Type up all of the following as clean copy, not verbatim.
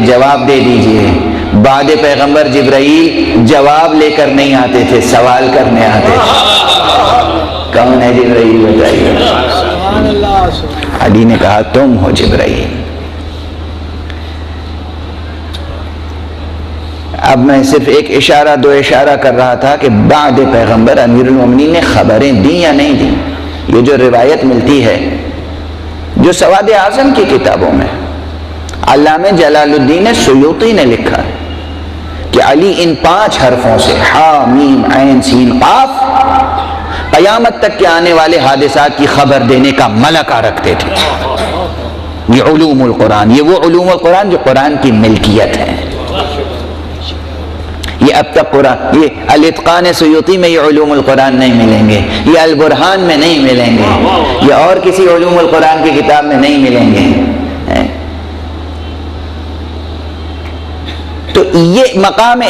جواب دے دیجئے۔ بعد پیغمبر جبرائیل جواب لے کر نہیں آتے تھے، سوال کرنے آتے تھے۔ کون ہے جبرائیل بتائیے؟ علی نے کہا تم ہو جبرائیل۔ اب میں صرف ایک اشارہ دو اشارہ کر رہا تھا کہ بعد پیغمبر امیر المومنین نے خبریں دیں یا نہیں دیں۔ یہ جو روایت ملتی ہے جو سواد اعظم کی کتابوں میں، علامہ جلال الدین سیوطی نے لکھا ہے کہ علی ان 5 حرفوں سے حا میم عین سین قاف قیامت تک کے آنے والے حادثات کی خبر دینے کا ملکہ رکھتے تھے۔ یہ علوم القرآن، یہ وہ علوم القرآن جو قرآن کی ملکیت ہے۔ یہ اب تک قرآن، یہ الاتقان سیوطی میں یہ علوم القرآن نہیں ملیں گے، یہ البرہان میں نہیں ملیں گے، یہ اور کسی علوم القرآن کی کتاب میں نہیں ملیں گے۔ تو یہ مقام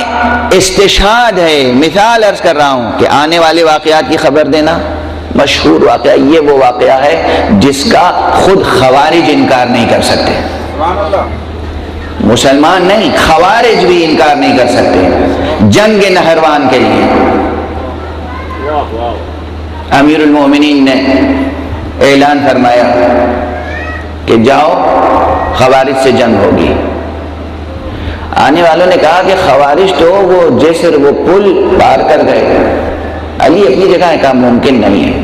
استشہاد ہے۔ مثال عرض کر رہا ہوں کہ آنے والے واقعات کی خبر دینا، مشہور واقعہ، یہ وہ واقعہ ہے جس کا خود خوارج انکار نہیں کر سکتے، مسلمان نہیں، خوارج بھی انکار نہیں کر سکتے۔ جنگ نہروان کے لیے امیر المومنین نے اعلان فرمایا کہ جاؤ خوارج سے جنگ ہوگی۔ آنے والوں نے کہا کہ خوارج تو وہ جسر، وہ پل پار کر گئے، علی اپنی جگہ ہے، کہا ممکن نہیں ہے،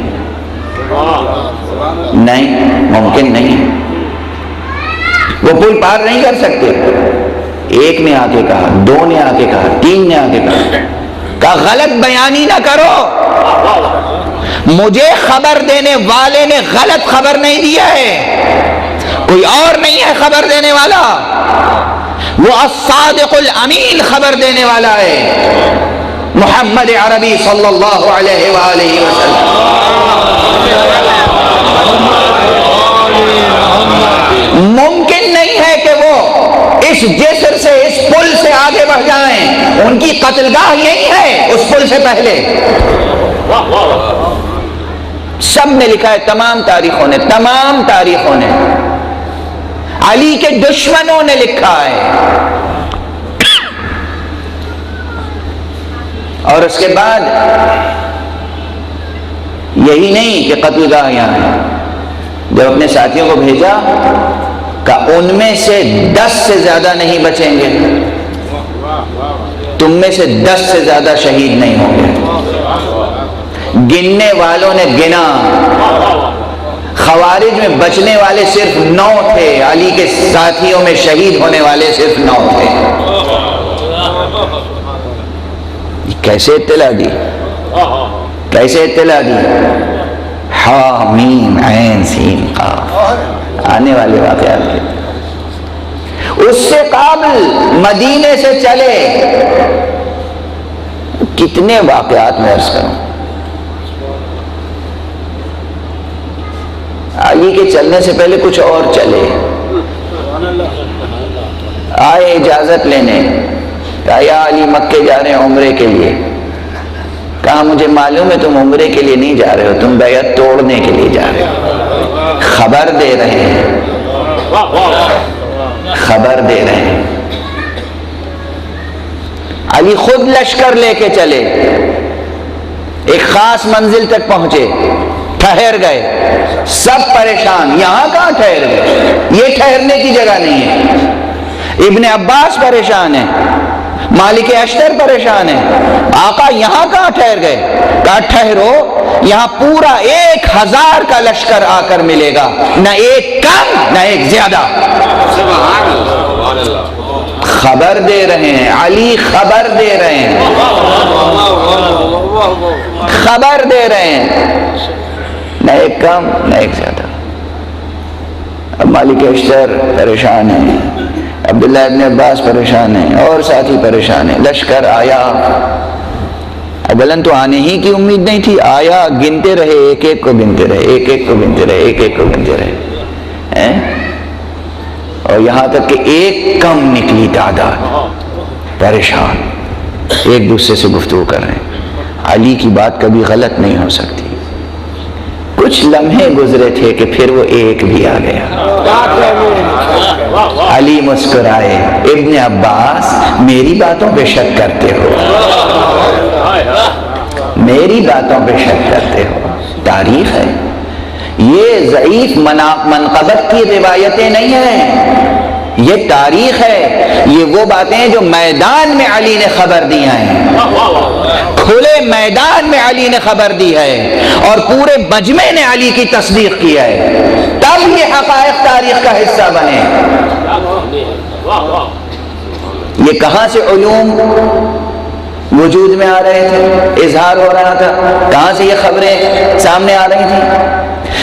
نہیں ممکن نہیں ہے، وہ پل پار نہیں کر سکتے۔ ایک نے آ کے کہا، 2 نے آ کے کہا، 3 نے آ کے کہا غلط بیانی نہ کرو، مجھے خبر دینے والے نے غلط خبر نہیں دیا ہے، کوئی اور نہیں ہے خبر دینے والا، وہ الصادق الامین خبر دینے والا ہے، محمد عربی صلی اللہ علیہ وآلہ وسلم۔ ممکن نہیں ہے کہ وہ اس جسر سے، اس پل سے آگے بڑھ جائیں، ان کی قتل گاہ یہی ہے اس پل سے پہلے۔ سب نے لکھا ہے، تمام تاریخوں نے، علی کے دشمنوں نے لکھا ہے۔ اور اس کے بعد یہی نہیں کہ قتل گاہ یہاں ہے، جب اپنے ساتھیوں کو بھیجا کہ ان میں سے 10 سے زیادہ نہیں بچیں گے، تم میں سے 10 سے زیادہ شہید نہیں ہوں گے۔ گننے والوں نے گنا، خوارج میں بچنے والے صرف 9 تھے، علی کے ساتھیوں میں شہید ہونے والے صرف 9 تھے۔ کیسے اطلاع دی؟ حا میم عین سین قاف، آنے والے واقعات کے۔ اس سے قابل مدینے سے چلے، کتنے واقعات میں عرض کروں۔ علی کے چلنے سے پہلے کچھ اور چلے، آئے اجازت لینے، کہا یا علی مکے جا رہے ہیں عمرے کے لیے، کہا مجھے معلوم ہے تم عمرے کے لیے نہیں جا رہے ہو، تم بیعت توڑنے کے لیے جا رہے ہو۔ خبر دے رہے ہیں۔ علی خود لشکر لے کے چلے، ایک خاص منزل تک پہنچے، ٹھہر گئے، سب پریشان، یہاں کہاں ٹھہر گئے، یہ ٹھہرنے کی جگہ نہیں ہے۔ ابن عباس پریشان ہے، مالک اشتر پریشان ہے، آقا یہاں کہاں ٹھہر گئے؟ کہا ٹھہرو، یہاں پورا 1000 کا لشکر آ کر ملے گا، نہ ایک کم نہ ایک زیادہ۔ خبر دے رہے ہیں علی، خبر دے رہے ہیں، خبر دے رہے ہیں، نہ ایک کم نہ ایک زیادہ۔ اب مالک اشتر پریشان ہے، عبداللہ ابن عباس پریشان ہیں، اور ساتھی پریشان ہیں۔ لشکر آیا، اولن تو آنے ہی کی امید نہیں تھی، آیا، گنتے رہے، ایک ایک کو گنتے رہے، ایک ایک کو گنتے رہے، ایک ایک کو گنتے رہے، اور یہاں تک کہ ایک کم نکلی تعداد، پریشان، ایک دوسرے سے گفتگو کر رہے ہیں۔ علی کی بات کبھی غلط نہیں ہو سکتی، کچھ کچھ لمحے گزرے تھے کہ پھر وہ ایک بھی آ گیا۔ علی مسکرائے، ابن عباس میری باتوں پہ شک کرتے ہو، میری باتوں پہ شک کرتے ہو؟ تعریف ہے یہ، ضعیف منقبت کی روایتیں نہیں ہیں، یہ تاریخ ہے، یہ وہ باتیں جو میدان میں علی نے خبر دی ہیں، کھلے میدان میں علی نے خبر دی ہے اور پورے مجمع نے علی کی تصدیق کی ہے، تب یہ حقائق تاریخ کا حصہ بنے۔ یہ کہاں سے علوم وجود میں آ رہے تھے، اظہار ہو رہا تھا، کہاں سے یہ خبریں سامنے آ رہی تھیں؟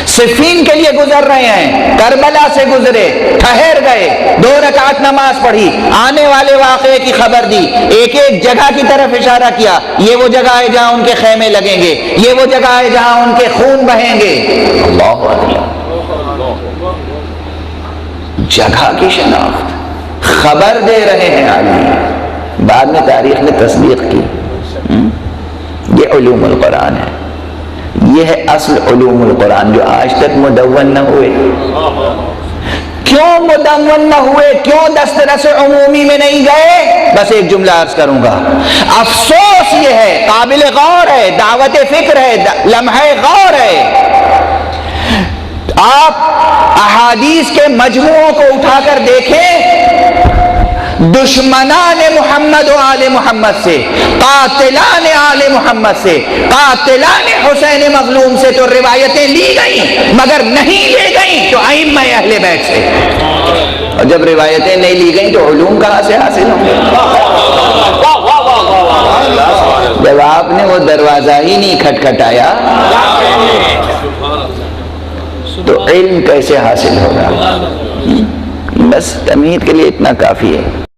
صفین کے لیے گزر رہے ہیں، کربلا سے گزرے، ٹھہر گئے، 2 رکعت نماز پڑھی، آنے والے واقعے کی خبر دی، ایک ایک جگہ کی طرف اشارہ کیا، یہ وہ جگہ ہے جہاں ان کے خیمے لگیں گے، یہ وہ جگہ ہے جہاں ان کے خون بہیں گے۔ اللہ اکبر، جگہ کی شناخت، خبر دے رہے ہیں علی، بعد میں تاریخ نے تصدیق کی۔ یہ علوم القرآن ہے، یہ ہے اصل علوم القرآن جو آج تک مدون نہ ہوئے۔ کیوں مدون نہ ہوئے؟ کیوں دسترس عمومی میں نہیں گئے؟ بس ایک جملہ عرض کروں گا، افسوس یہ ہے، قابل غور ہے، دعوت فکر ہے، لمحہ غور ہے۔ آپ احادیث کے مجموعوں کو اٹھا کر دیکھیں، دشمنان محمد و آل محمد سے، قاتلان آل محمد سے، قاتلان حسین مظلوم سے تو روایتیں لی گئیں، مگر نہیں لے گئیں تو ائمہ اہل بیت سے، اور جب روایتیں نہیں لی گئیں تو علوم کہاں سے حاصل ہوں گے؟ جب آپ نے وہ دروازہ ہی نہیں کھٹکھٹایا تو علم کیسے حاصل ہوگا؟ بس تمہید کے لیے اتنا کافی ہے۔